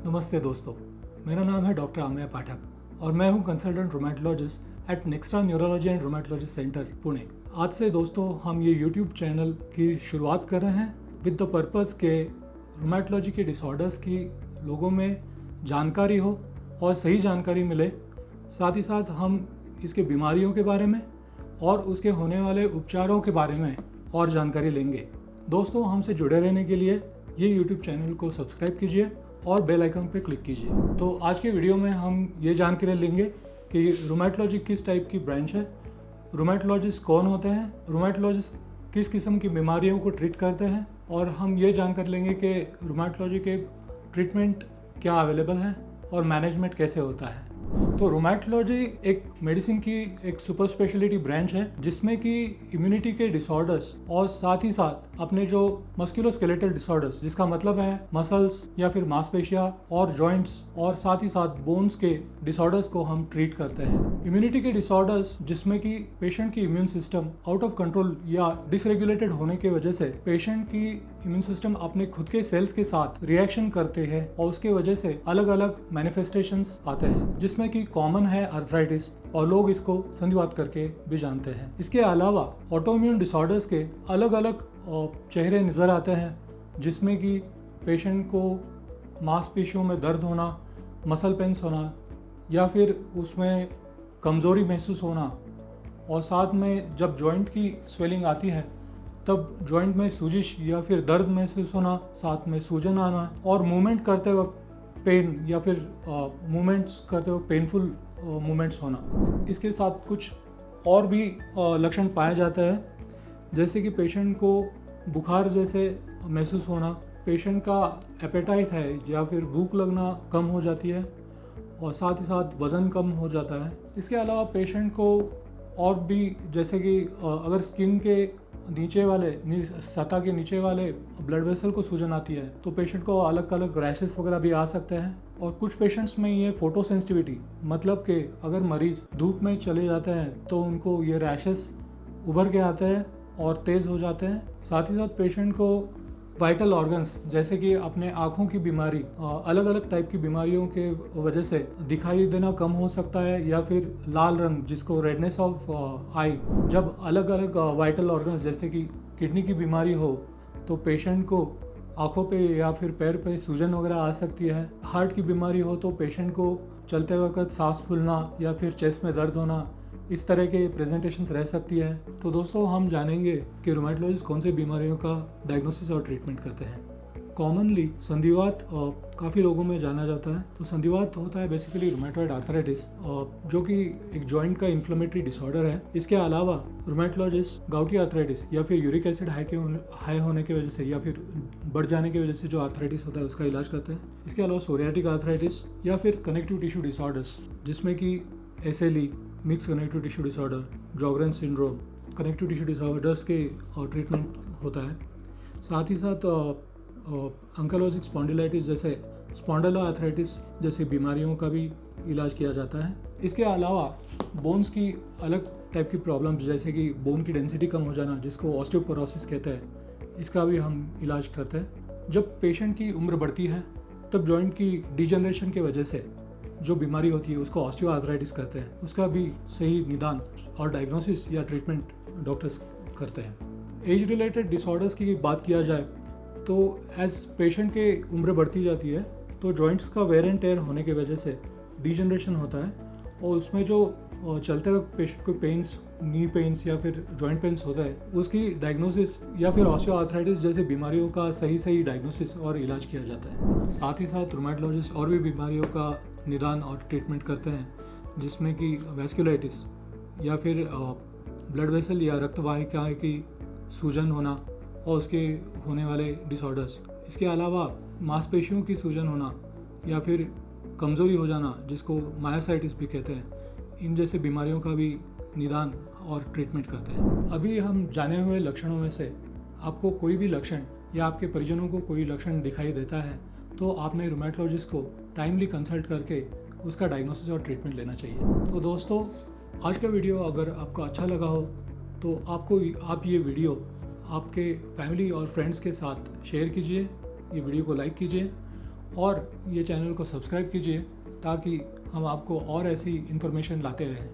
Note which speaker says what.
Speaker 1: नमस्ते दोस्तों, मेरा नाम है डॉक्टर अमेय पाठक और मैं हूं consultant rheumatologist at Nextra neurology and rheumatology centre Pune. आज से दोस्तों हम ये यूट्यूब चैनल की शुरुआत कर रहे हैं विद द पर्पज़ के रोमेटोलॉजी के डिसऑर्डर्स की लोगों में जानकारी हो और सही जानकारी मिले। साथ ही साथ हम इसके बीमारियों के बारे में और उसके होने वाले उपचारों के बारे में और जानकारी लेंगे। दोस्तों, हमसे जुड़े रहने के लिए ये यूट्यूब चैनल को सब्सक्राइब कीजिए और बेल आइकन पर क्लिक कीजिए। तो आज के वीडियो में हम ये जानकारी लेंगे कि रोमेटोलॉजी किस टाइप की ब्रांच है, रोमेटोलॉजिस्ट कौन होते हैं, रोमेटोलॉजिस्ट किस किस्म की बीमारियों को ट्रीट करते हैं, और हम ये जानकारी लेंगे कि रोमेटोलॉजी के ट्रीटमेंट क्या अवेलेबल हैं और मैनेजमेंट कैसे होता है। तो रोमेटोलॉजी एक मेडिसिन की एक सुपर स्पेशलिटी ब्रांच है जिसमें कि इम्यूनिटी के डिसऑर्डर्स और साथ ही साथ अपने जो मस्कुलोस्केलेटल डिसऑर्डर्स, जिसका मतलब है मसल्स या फिर मांसपेशियां और जॉइंट्स और साथ ही साथ बोन्स के डिसऑर्डर्स को हम ट्रीट करते हैं। इम्यूनिटी के डिसऑर्डर्स जिसमें कि पेशेंट की immune system out of control या डिसरेगुलेटेड होने की वजह से पेशेंट की इम्यून सिस्टम अपने खुद के सेल्स के साथ रिएक्शन करते हैं और उसके वजह से अलग अलग मैनिफेस्टेशंस आते हैं, जिसमें कि कॉमन है आर्थराइटिस और लोग इसको संधिवात करके भी जानते हैं। इसके अलावा ऑटोइम्यून डिसऑर्डर्स के अलग अलग चेहरे नज़र आते हैं, जिसमें कि पेशेंट को मांसपेशियों में दर्द होना, मसल पेन्स होना या फिर उसमें कमज़ोरी महसूस होना, और साथ में जब जॉइंट की स्वेलिंग आती है तब जॉइंट में सूजिश या फिर दर्द महसूस होना, साथ में सूजन आना और मूवमेंट करते वक्त पेन या फिर मूवमेंट्स करते वक्त पेनफुल मूवमेंट्स होना। इसके साथ कुछ और भी लक्षण पाए जाते हैं, जैसे कि पेशेंट को बुखार जैसे महसूस होना, पेशेंट का एपेटाइट है या फिर भूख लगना कम हो जाती है और साथ ही साथ वज़न कम हो जाता है। इसके अलावा पेशेंट को और भी, जैसे कि अगर स्किन के नीचे वाले सतह के नीचे वाले ब्लड वेसल को सूजन आती है तो पेशेंट को अलग अलग रैशेस वगैरह भी आ सकते हैं। और कुछ पेशेंट्स में ये फोटो सेंसिटिविटी, मतलब कि अगर मरीज धूप में चले जाते हैं तो उनको ये रैशेस उभर के आते हैं और तेज़ हो जाते हैं। साथ ही साथ पेशेंट को वाइटल ऑर्गन्स, जैसे कि अपने आँखों की बीमारी, अलग अलग टाइप की बीमारियों के वजह से दिखाई देना कम हो सकता है, या फिर लाल रंग जिसको रेडनेस ऑफ आई, जब अलग अलग वाइटल ऑर्गन्स जैसे कि किडनी की बीमारी हो तो पेशेंट को आँखों पे या फिर पैर पे सूजन वगैरह आ सकती है। हार्ट की बीमारी हो तो पेशेंट को चलते वक्त सांस फूलना या फिर चेस्ट में दर्द होना, इस तरह के प्रेजेंटेशंस रह सकती है। तो दोस्तों, हम जानेंगे कि रोमेटोलॉजिस्ट कौन सी बीमारियों का डायग्नोसिस और ट्रीटमेंट करते हैं। कॉमनली संधिवात काफ़ी लोगों में जाना जाता है। तो संधिवात होता है बेसिकली रोमेटॉइड आर्थराइटिस, जो कि एक जॉइंट का इन्फ्लेमेटरी डिसऑर्डर है। इसके अलावा रोमेटोलॉजिस्ट गाउटी आर्थराइटिस या फिर यूरिक एसिड हाई होने की वजह से या फिर बढ़ जाने की वजह से जो आर्थराइटिस होता है उसका इलाज करते हैं। इसके अलावा सोरियाटिक आर्थराइटिस या फिर कनेक्टिव टिश्यू डिसऑर्डर्स, जिसमें कि SLE, mix connective tissue disorder, Sjogren syndrome, connective tissue disorders के ट्रीटमेंट होता है। साथ ही साथ अंकालोजिक स्पॉन्डिलाइटिस जैसे स्पॉन्डिलोआर्थराइटिस जैसी बीमारियों का भी इलाज किया जाता है। इसके अलावा बोन्स की अलग टाइप की प्रॉब्लम्स, जैसे कि बोन की डेंसिटी कम हो जाना, जिसको ऑस्टियोपोरोसिस कहते हैं, इसका भी हम इलाज करते हैं। जब पेशेंट की उम्र बढ़ती है तब जॉइंट की डिजनरेशन की वजह से जो बीमारी होती है उसको ऑस्टियोआर्थराइटिस कहते हैं, उसका भी सही निदान और डायग्नोसिस या ट्रीटमेंट डॉक्टर्स करते हैं। एज रिलेटेड डिसऑर्डर्स की बात किया जाए तो एज पेशेंट के उम्र बढ़ती जाती है तो जॉइंट्स का वेयर एंड टेयर होने की वजह से डिजनरेशन होता है, और उसमें जो चलते वक्त पेशेंट को पेन्स, नी पेन्स या फिर जॉइंट पेन्स होता है, उसकी डायग्नोसिस या फिर ऑस्टियोआर्थराइटिस जैसे बीमारियों का सही डायग्नोसिस और इलाज किया जाता है। साथ ही साथ रोमेटोलॉजिस्ट और भी बीमारियों का निदान और ट्रीटमेंट करते हैं, जिसमें कि वैस्कुलाइटिस या फिर ब्लड वेसल या रक्तवाहिका की सूजन होना और उसके होने वाले डिसऑर्डर्स। इसके अलावा मांसपेशियों की सूजन होना या फिर कमज़ोरी हो जाना, जिसको मायोसाइटिस भी कहते हैं, इन जैसे बीमारियों का भी निदान और ट्रीटमेंट करते हैं। अभी हम जाने हुए लक्षणों में से आपको कोई भी लक्षण या आपके परिजनों को कोई लक्षण दिखाई देता है तो आपने रोमेटोलॉजिस्ट को टाइमली कंसल्ट करके उसका डायग्नोसिस और ट्रीटमेंट लेना चाहिए। तो दोस्तों, आज का वीडियो अगर आपको अच्छा लगा हो तो आप ये वीडियो आपके फैमिली और फ्रेंड्स के साथ शेयर कीजिए, ये वीडियो को लाइक कीजिए और ये चैनल को सब्सक्राइब कीजिए ताकि हम आपको और ऐसी इन्फॉर्मेशन लाते रहें।